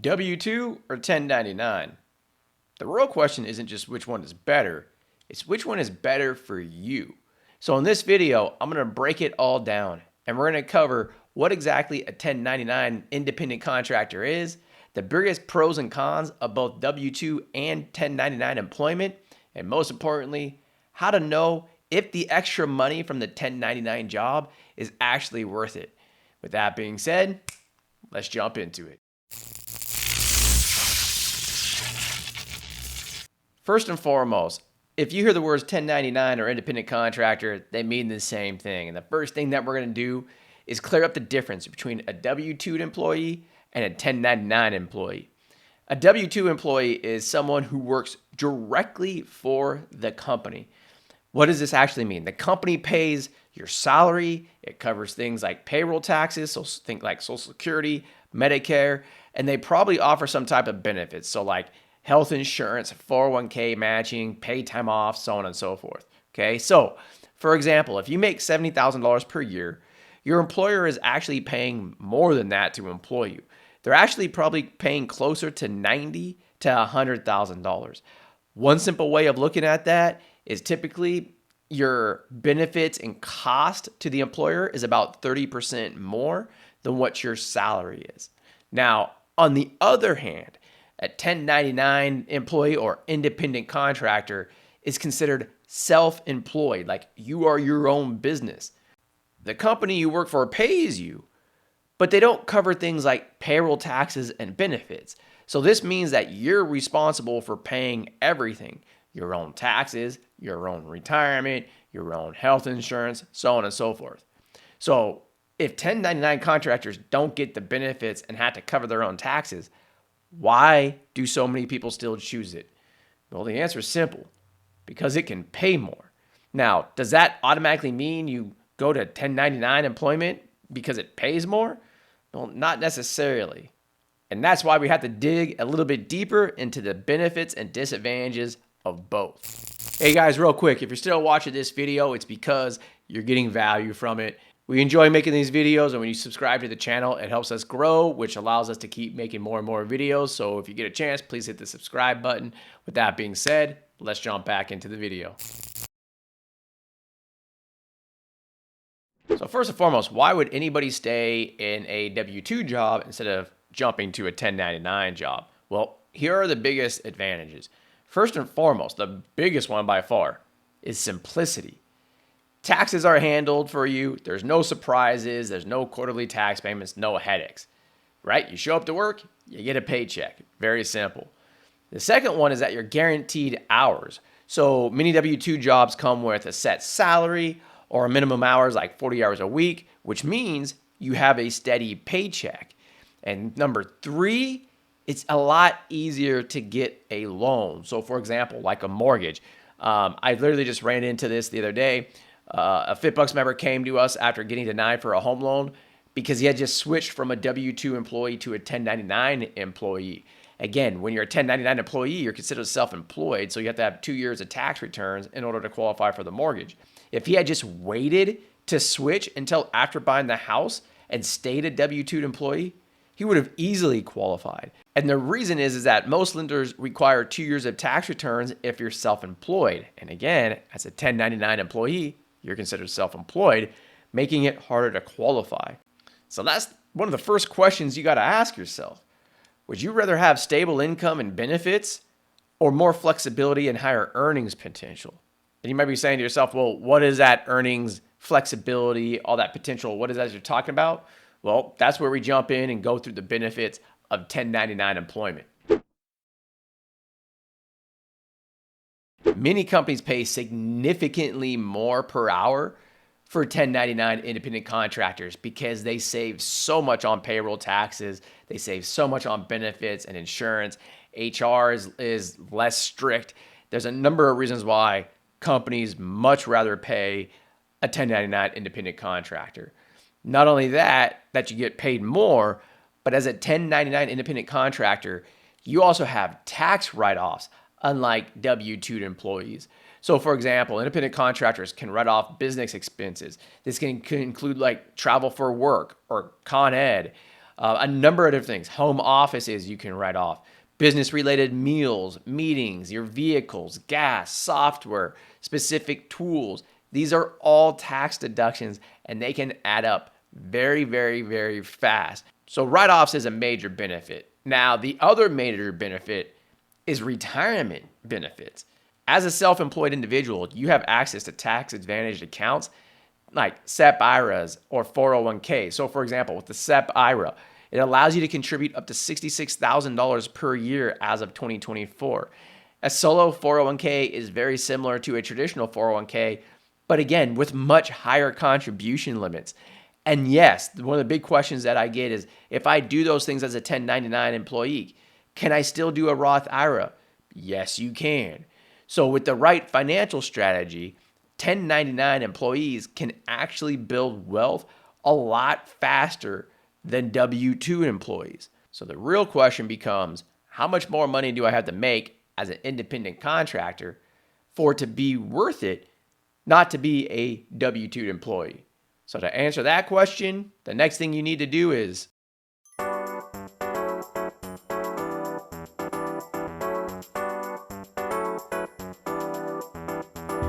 W-2 or 1099? The real question isn't just which one is better, it's which one is better for you. So in this video, I'm going to break it all down and we're going to cover what exactly a 1099 independent contractor is, the biggest pros and cons of both W-2 and 1099 employment, and most importantly, how to know if the extra money from the 1099 job is actually worth it. With that being said, let's jump into it. First and foremost, if you hear the words 1099 or independent contractor, they mean the same thing. And the first thing that we're going to do is clear up the difference between a W-2 employee and a 1099 employee. A W-2 employee is someone who works directly for the company. What does this actually mean? The company pays your salary. It covers things like payroll taxes, so think like Social Security, Medicare, and they probably offer some type of benefits. So like health insurance, 401k matching, pay time off, so on and so forth. Okay, so for example, if you make $70,000 per year, your employer is actually paying more than that to employ you. They're actually probably paying closer to $90,000 to $100,000. One simple way of looking at that is typically your benefits and cost to the employer is about 30% more than what your salary is. Now, on the other hand, a 1099 employee or independent contractor is considered self-employed, like you are your own business. The company you work for pays you, but they don't cover things like payroll taxes and benefits. So this means that you're responsible for paying everything, your own taxes, your own retirement, your own health insurance, so on and so forth. So if 1099 contractors don't get the benefits and have to cover their own taxes, why do so many people still choose it? Well, the answer is simple, because it can pay more. Now, does that automatically mean you go to 1099 employment because it pays more? Well, not necessarily. And that's why we have to dig a little bit deeper into the benefits and disadvantages of both. Hey guys, real quick, if you're still watching this video, it's because you're getting value from it. We enjoy making these videos, and when you subscribe to the channel, it helps us grow, which allows us to keep making more and more videos. So if you get a chance, please hit the subscribe button. With that being said, let's jump back into the video. So first and foremost, why would anybody stay in a W-2 job instead of jumping to a 1099 job? Well, here are the biggest advantages. First and foremost, the biggest one by far is simplicity. Taxes are handled for you. There's no surprises. There's no quarterly tax payments, no headaches, right? You show up to work, you get a paycheck. Very simple. The second one is that you're guaranteed hours. So many W-2 jobs come with a set salary or a minimum hours like 40 hours a week, which means you have a steady paycheck. And number three, it's a lot easier to get a loan. So for example, like a mortgage. I literally just ran into this the other day. A FitBucks member came to us after getting denied for a home loan because he had just switched from a W-2 employee to a 1099 employee. Again, when you're a 1099 employee, you're considered self-employed, so you have to have 2 years of tax returns in order to qualify for the mortgage. If he had just waited to switch until after buying the house and stayed a W-2 employee, he would have easily qualified. And the reason is that most lenders require 2 years of tax returns if you're self-employed. And again, as a 1099 employee, you're considered self-employed, making it harder to qualify. So that's one of the first questions you got to ask yourself. Would you rather have stable income and benefits or more flexibility and higher earnings potential? And you might be saying to yourself, well, what is that earnings, flexibility, all that potential? What is that you're talking about? Well, that's where we jump in and go through the benefits of 1099 employment. Many companies pay significantly more per hour for 1099 independent contractors because they save so much on payroll taxes, they save so much on benefits and insurance. HR is less strict. There's a number of reasons why companies much rather pay a 1099 independent contractor. Not only that you get paid more, but as a 1099 independent contractor, you also have tax write-offs, unlike W-2 employees. So for example, independent contractors can write off business expenses. This can include like travel for work or Con Ed. A number of different things. Home offices you can write off. Business related meals, meetings, your vehicles, gas, software, specific tools. These are all tax deductions and they can add up very, very, very fast. So write offs is a major benefit. Now, the other major benefit is retirement benefits. As a self employed individual, you have access to tax advantaged accounts like SEP IRAs or 401k. So, for example, with the SEP IRA, it allows you to contribute up to $66,000 per year as of 2024. A solo 401k is very similar to a traditional 401k, but again, with much higher contribution limits. And yes, one of the big questions that I get is if I do those things as a 1099 employee, can I still do a Roth IRA? Yes, you can. So, with the right financial strategy, 1099 employees can actually build wealth a lot faster than W-2 employees. So the real question becomes, how much more money do I have to make as an independent contractor for it to be worth it not to be a W-2 employee? So to answer that question, the next thing you need to do is